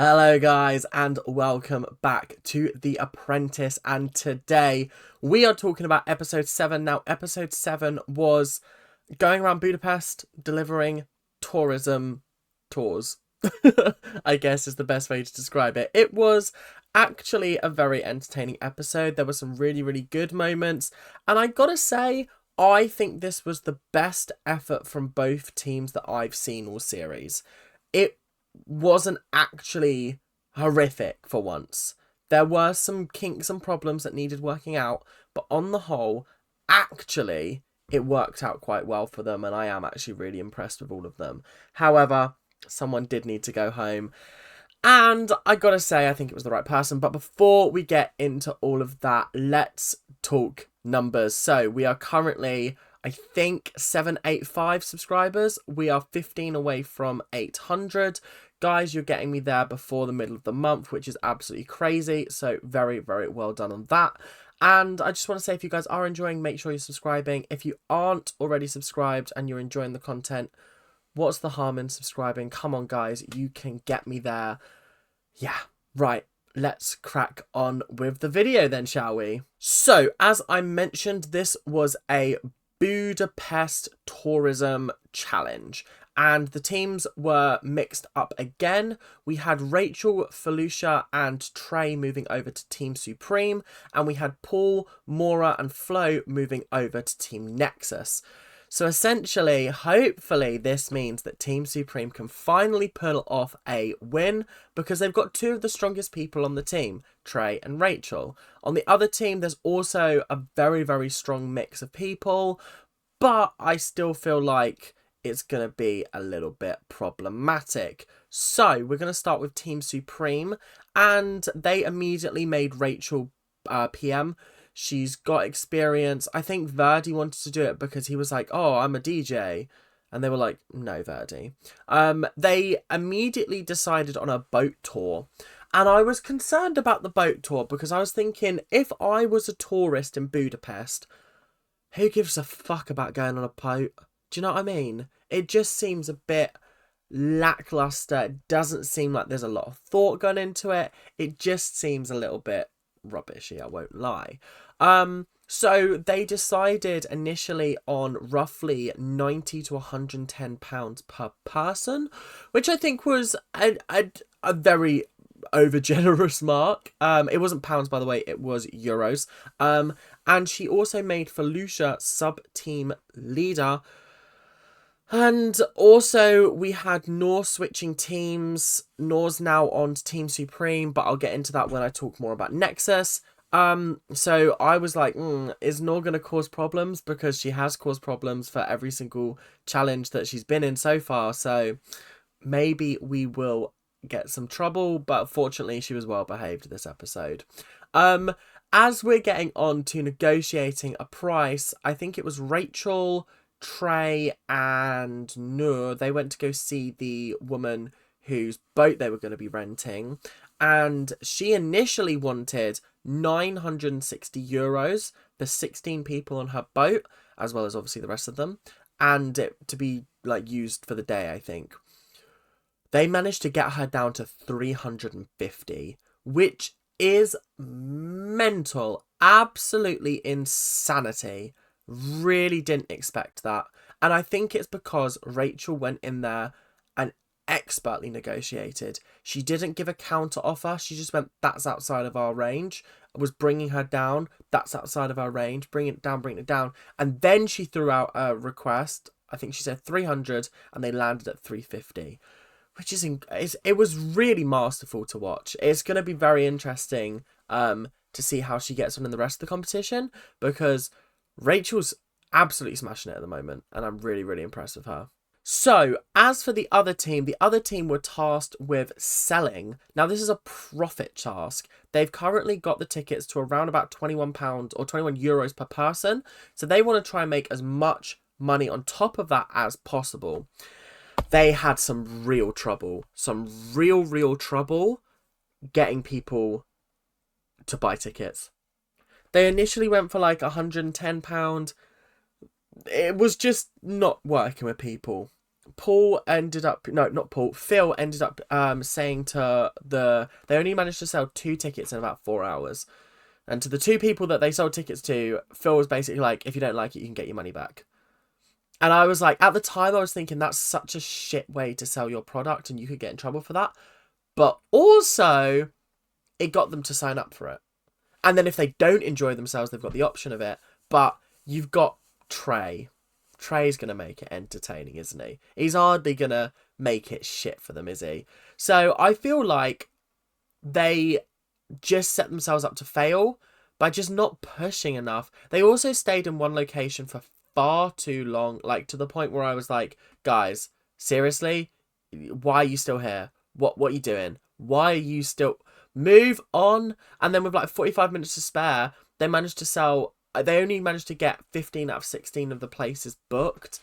Hello guys and welcome back to The Apprentice, and today we are talking about episode 7. Now episode 7 was going around Budapest delivering tourism tours. I guess is the best way to describe it. It was actually a very entertaining episode. There were some really good moments, and I gotta say I think this was the best effort from both teams that I've seen all series. It wasn't actually horrific for once. There were some kinks and problems that needed working out, but on the whole, actually, it worked out quite well for them, and I am actually really impressed with all of them. However, someone did need to go home, and I gotta say, I think it was the right person. But before we get into all of that, let's talk numbers. So we are currently, I think, 785 subscribers. We are 15 away from 800. Guys, you're getting me there before the middle of the month, which is absolutely crazy. So very well done on that. And I just want to say, if you guys are enjoying, make sure you're subscribing. If you aren't already subscribed and you're enjoying the content, what's the harm in subscribing? Come on, guys, you can get me there. Yeah, right. Let's crack on with the video then, shall we? So, as I mentioned, this was a Budapest tourism challenge, and the teams were mixed up again. We had Rachel, Felicia and Trey moving over to Team Supreme, and we had Paul, Maura and Flo moving over to Team Nexus. So essentially, hopefully this means that Team Supreme can finally pull off a win, because they've got two of the strongest people on the team, Trey and Rachel. On the other team, there's also a very strong mix of people, but I still feel like it's going to be a little bit problematic. So we're going to start with Team Supreme, and they immediately made Rachel PM. She's got experience. I think Verdi wanted to do it because he was like, oh, I'm a DJ. And they were like, no, Verdi. They immediately decided on a boat tour. And I was concerned about the boat tour because I was thinking, if I was a tourist in Budapest, who gives a fuck about going on a boat? Do you know what I mean? It just seems a bit lackluster. It doesn't seem like there's a lot of thought gone into it. It just seems a little bit rubbishy, I won't lie. So they decided initially on roughly £90 to £110 per person, which I think was a very over generous mark. It wasn't pounds, by the way, it was euros. And she also made Felicia sub team leader. And also we had Noor switching teams. Noor's now on to Team Supreme, but I'll get into that when I talk more about Nexus. So I was like, is Noor going to cause problems? Because she has caused problems for every single challenge that she's been in so far. So maybe we will get some trouble, but fortunately she was well behaved this episode. As we're getting on to negotiating a price, I think it was Rachel, Trey and Noor. They went to go see the woman whose boat they were going to be renting, and she initially wanted €960 for 16 people on her boat, as well as obviously the rest of them, and it to be like used for the day. I think they managed to get her down to 350, which is mental, absolutely insanity. Really didn't expect that. And I think it's because Rachel went in there and expertly negotiated. She didn't give a counter offer. She just went, that's outside of our range. Was bringing her down. That's outside of our range. Bring it down. And then she threw out a request. I think she said 300 and they landed at 350. Which it was really masterful to watch. It's going to be very interesting to see how she gets on in the rest of the competition, because Rachel's absolutely smashing it at the moment, and I'm really impressed with her. So, as for the other team were tasked with selling. Now, this is a profit task. They've currently got the tickets to around about £21 or €21 per person, so they want to try and make as much money on top of that as possible. They had some real trouble, real trouble getting people to buy tickets. They initially went for like £110. It was just not working with people. Paul ended up, no, not Paul, Phil ended up saying to they only managed to sell 2 tickets in about 4 hours. And to the 2 people that they sold tickets to, Phil was basically like, if you don't like it, you can get your money back. And I was like, at the time, I was thinking that's such a shit way to sell your product and you could get in trouble for that. But also, it got them to sign up for it. And then if they don't enjoy themselves, they've got the option of it. But you've got Trey. Trey's going to make it entertaining, isn't he? He's hardly going to make it shit for them, is he? So I feel like they just set themselves up to fail by just not pushing enough. They also stayed in one location for far too long, like to the point where I was like, guys, seriously? Why are you still here? What are you doing? Why are you still... Move on. And then with like 45 minutes to spare, they only managed to get 15 out of 16 of the places booked,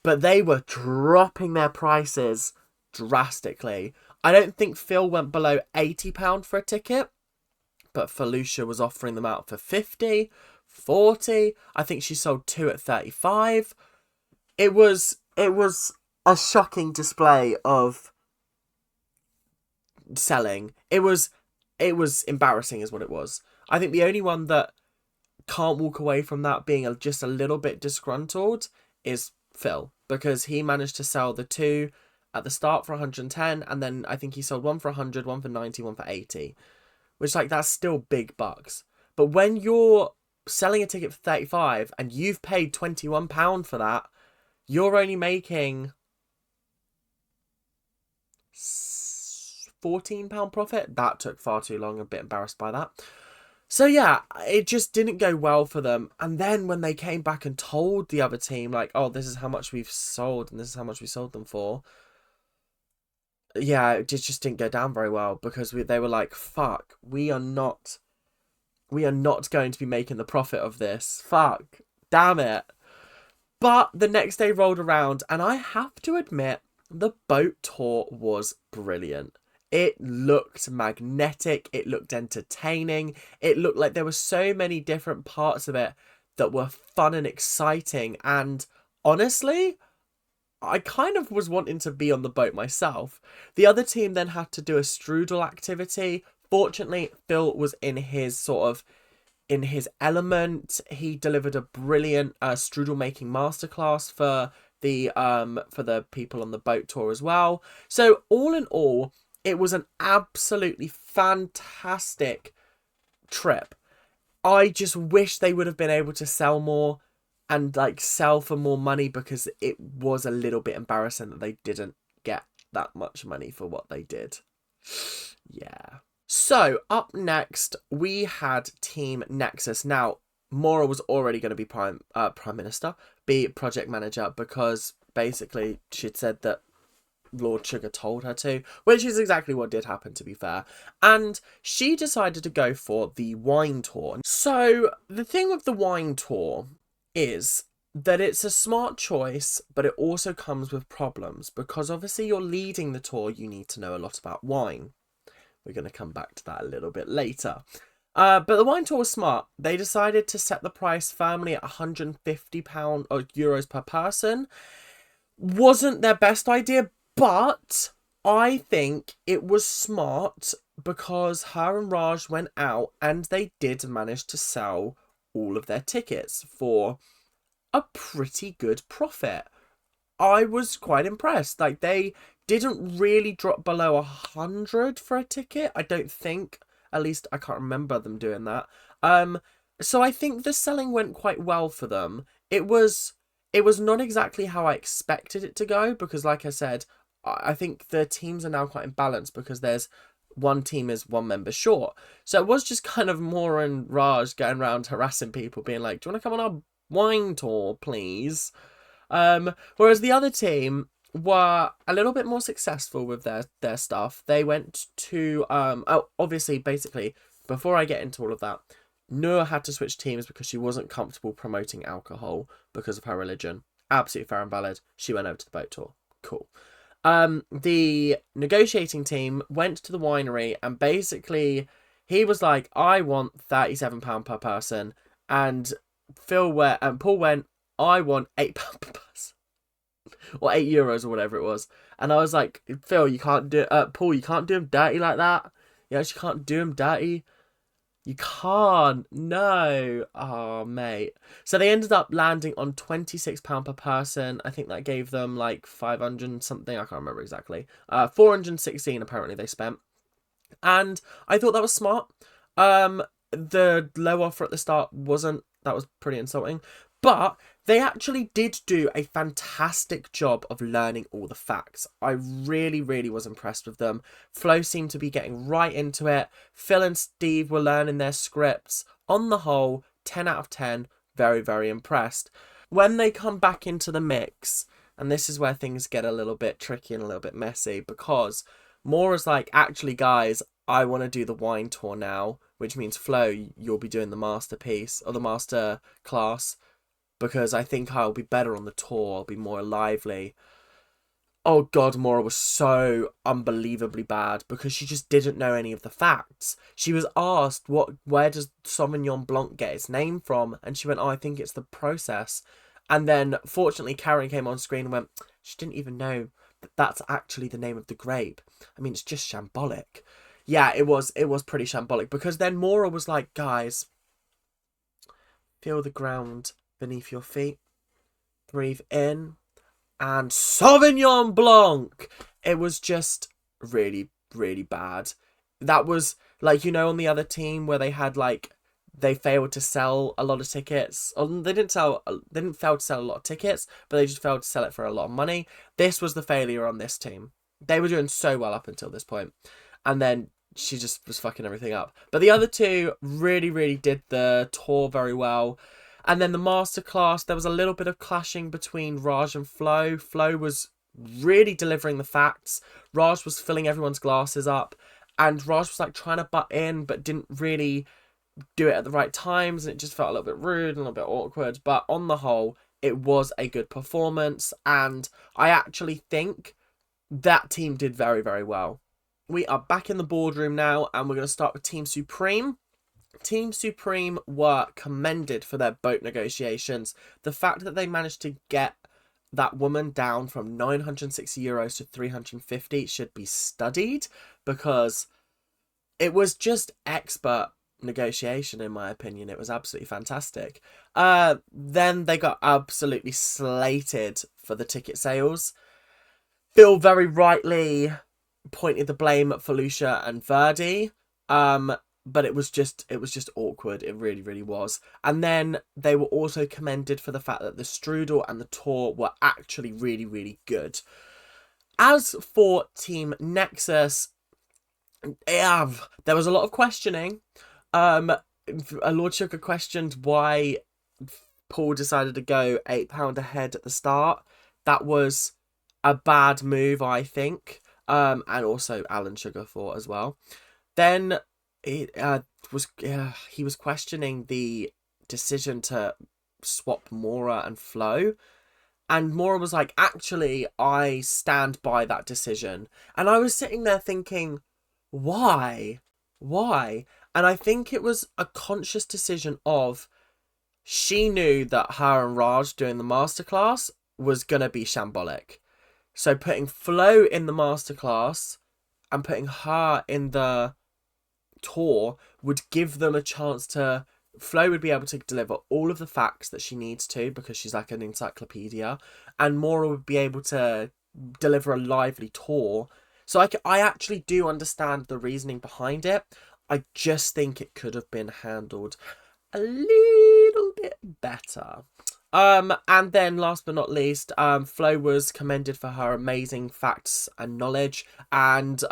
but they were dropping their prices drastically. I don't think Phil went below £80 for a ticket, but Felicia was offering them out for 50, 40. I think she sold 2 at 35. It was a shocking display of selling. It was embarrassing is what it was. I think the only one that can't walk away from that being just a little bit disgruntled is Phil, because he managed to sell the 2 at the start for 110, and then I think he sold 1 for 100, 1 for 90, 1 for 80, which, like, that's still big bucks. But when you're selling a ticket for 35 and you've paid £21 for that, you're only making £14 profit. That took far too long. I'm a bit embarrassed by that. So yeah, it just didn't go well for them. And then when they came back and told the other team, like, oh, this is how much we've sold and this is how much we sold them for, yeah, it just didn't go down very well, because they were like, fuck, we are not going to be making the profit of this. Fuck, damn it. But the next day rolled around, and I have to admit, the boat tour was brilliant. It looked magnetic. It looked entertaining. It looked like there were so many different parts of it that were fun and exciting. And honestly, I kind of was wanting to be on the boat myself. The other team then had to do a strudel activity. Fortunately, Phil was in his element. He delivered a brilliant strudel making masterclass for the people on the boat tour as well. So all in all, it was an absolutely fantastic trip. I just wish they would have been able to sell more and like sell for more money, because it was a little bit embarrassing that they didn't get that much money for what they did. Yeah. So up next, we had Team Nexus. Now, Maura was already going to be prime minister, be project manager, because basically she'd said that Lord Sugar told her to, which is exactly what did happen, to be fair. And she decided to go for the wine tour. So the thing with the wine tour is that it's a smart choice, but it also comes with problems, because obviously you're leading the tour, you need to know a lot about wine. We're going to come back to that a little bit later. But the wine tour was smart. They decided to set the price firmly at £150 or euros per person. Wasn't their best idea, but I think it was smart, because her and Raj went out and they did manage to sell all of their tickets for a pretty good profit. I was quite impressed. Like, they didn't really drop below 100 for a ticket, I don't think. At least I can't remember them doing that. So I think the selling went quite well for them. It was not exactly how I expected it to go, because like I said, I think the teams are now quite imbalanced, because there's one team is 1 member short. So it was just kind of Maura and Raj going around harassing people, being like, do you want to come on our wine tour, please? Whereas the other team were a little bit more successful with their stuff. They went to, obviously, basically, before I get into all of that, Noor had to switch teams because she wasn't comfortable promoting alcohol because of her religion. Absolutely fair and valid. She went over to the boat tour. Cool. The negotiating team went to the winery, and basically he was like, I want £37 per person, and Paul went, I want £8 per person. or €8 or whatever it was. And I was like, Phil, you can't do Paul, you can't do him dirty like that. You actually can't do him dirty. You can't. No. Oh, mate. So they ended up landing on £26 per person. I think that gave them like 500 something. I can't remember exactly. 416 apparently they spent. And I thought that was smart. The low offer at the start wasn't. That was pretty insulting. But they actually did do a fantastic job of learning all the facts. I really, really was impressed with them. Flo seemed to be getting right into it. Phil and Steve were learning their scripts. On the whole, 10 out of 10. Very, very impressed. When they come back into the mix, and this is where things get a little bit tricky and a little bit messy, because Maura's like, actually, guys, I want to do the wine tour now, which means Flo, you'll be doing the masterpiece or the master class, because I think I'll be better on the tour. I'll be more lively. Oh God, Maura was so unbelievably bad because she just didn't know any of the facts. She was asked, where does Sauvignon Blanc get its name from? And she went, oh, I think it's the process. And then fortunately Karen came on screen and went, she didn't even know that that's actually the name of the grape. I mean, it's just shambolic. Yeah, it was pretty shambolic, because then Maura was like, guys, feel the ground beneath your feet, breathe in, and Sauvignon Blanc. It was just really, really bad. That was like, you know, on the other team where they had like, they failed to sell a lot of tickets. They didn't fail to sell a lot of tickets, but they just failed to sell it for a lot of money. This was the failure on this team. They were doing so well up until this point, and then she just was fucking everything up. But the other two really, really did the tour very well. And then the masterclass, there was a little bit of clashing between Raj and Flo. Flo was really delivering the facts. Raj was filling everyone's glasses up. And Raj was like trying to butt in, but didn't really do it at the right times. And it just felt a little bit rude and a little bit awkward. But on the whole, it was a good performance. And I actually think that team did very, very well. We are back in the boardroom now, and we're going to start with Team Supreme. Team Supreme were commended for their boat negotiations. The fact that they managed to get that woman down from €960 to 350 should be studied, because it was just expert negotiation, in my opinion. It was absolutely fantastic. Then they got absolutely slated for the ticket sales. Phil very rightly pointed the blame at Felicia and Verdi. But it was just awkward. It really, really was. And then they were also commended for the fact that the strudel and the tour were actually really, really good. As for Team Nexus, there was a lot of questioning. Lord Sugar questioned why Paul decided to go £8 ahead at the start. That was a bad move, I think. And also Alan Sugar thought as well. Then he was questioning the decision to swap Maura and Flo, and Maura was like, actually, I stand by that decision. And I was sitting there thinking, why? And I think it was a conscious decision of, she knew that her and Raj doing the masterclass was gonna be shambolic, so putting Flo in the masterclass and putting her in the tour would give them a chance to... Flo would be able to deliver all of the facts that she needs to, because she's like an encyclopedia, and Maura would be able to deliver a lively tour. So I actually do understand the reasoning behind it. I just think it could have been handled a little bit better. And then last but not least, Flo was commended for her amazing facts and knowledge, and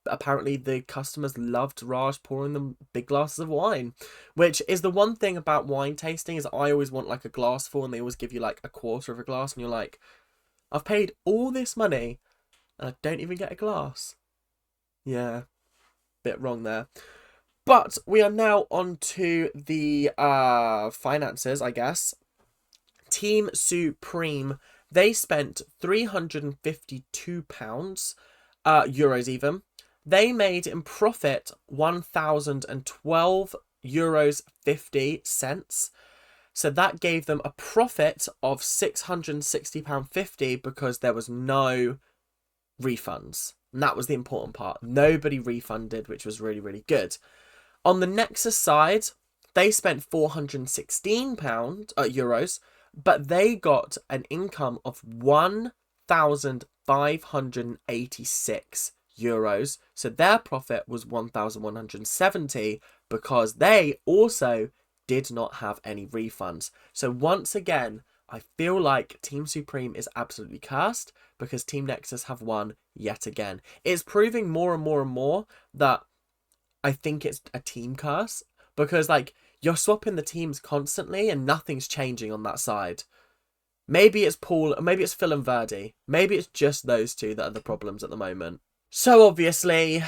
apparently the customers loved Raj pouring them big glasses of wine, which is the one thing about wine tasting, is I always want like a glass full, and they always give you like a quarter of a glass, and you're like, I've paid all this money and I don't even get a glass. Yeah, bit wrong there. But we are now on to the finances, I guess. Team Supreme, they spent £352, euros even. They made in profit €1,012.50. So that gave them a profit of £660.50 because there was no refunds. And that was the important part. Nobody refunded, which was really, really good. On the Nexus side, they spent €416, but they got an income of €1,586. So their profit was 1,170 because they also did not have any refunds. So once again, I feel like Team Supreme is absolutely cursed because Team Nexus have won yet again. It's proving more and more and more that I think it's a team curse because, like, you're swapping the teams constantly and nothing's changing on that side. Maybe it's Paul, maybe it's Phil and Verdi. Maybe it's just those two that are the problems at the moment. So obviously,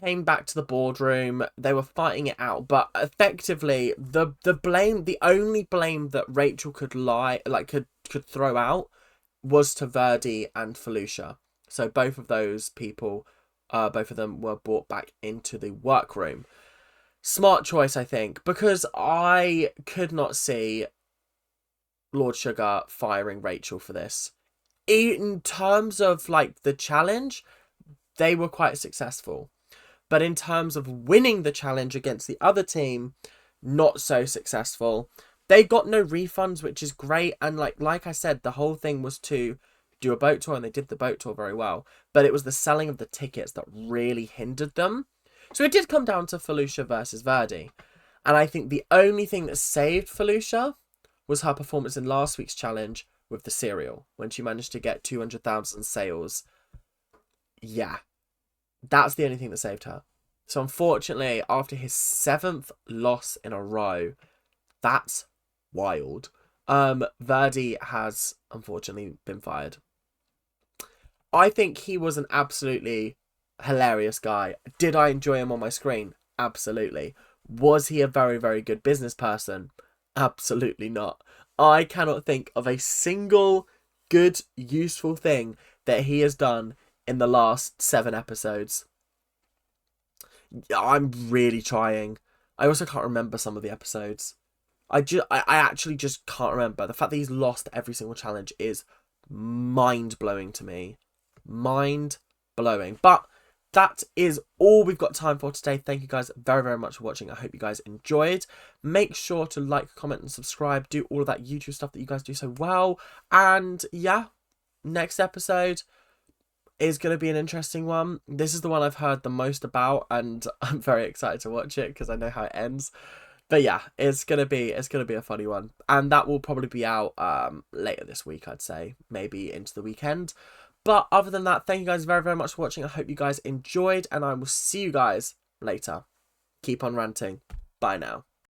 came back to the boardroom. They were fighting it out, but effectively, the only blame that Rachel could throw out was to Verdi and Felucia. So both of those people, both of them were brought back into the workroom. Smart choice, I think, because I could not see Lord Sugar firing Rachel for this. In terms of, like, the challenge, they were quite successful. But in terms of winning the challenge against the other team, not so successful. They got no refunds, which is great. And like I said, the whole thing was to do a boat tour, and they did the boat tour very well. But it was the selling of the tickets that really hindered them. So it did come down to Felucia versus Verdi. And I think the only thing that saved Felucia was her performance in last week's challenge with the cereal, when she managed to get 200,000 sales. Yeah, that's the only thing that saved her. So unfortunately, after his 7th loss in a row, that's wild. Verdi has unfortunately been fired. I think he was an absolutely hilarious guy. Did I enjoy him on my screen? Absolutely. Was he a very, very good business person? Absolutely not. I cannot think of a single good, useful thing that he has done in the last 7 episodes. I'm really trying. I also can't remember some of the episodes. I actually just can't remember. The fact that he's lost every single challenge is mind-blowing to me. Mind-blowing. But that is all we've got time for today. Thank you guys very, very much for watching. I hope you guys enjoyed. Make sure to like, comment, and subscribe. Do all of that YouTube stuff that you guys do so well. And yeah, next episode is going to be an interesting one. This is the one I've heard the most about, and I'm very excited to watch it because I know how it ends. But yeah, it's gonna be a funny one, and that will probably be out later this week, I'd say, maybe into the weekend. But other than that, thank you guys very, very much for watching. I hope you guys enjoyed, and I will see you guys later. Keep on ranting. Bye now.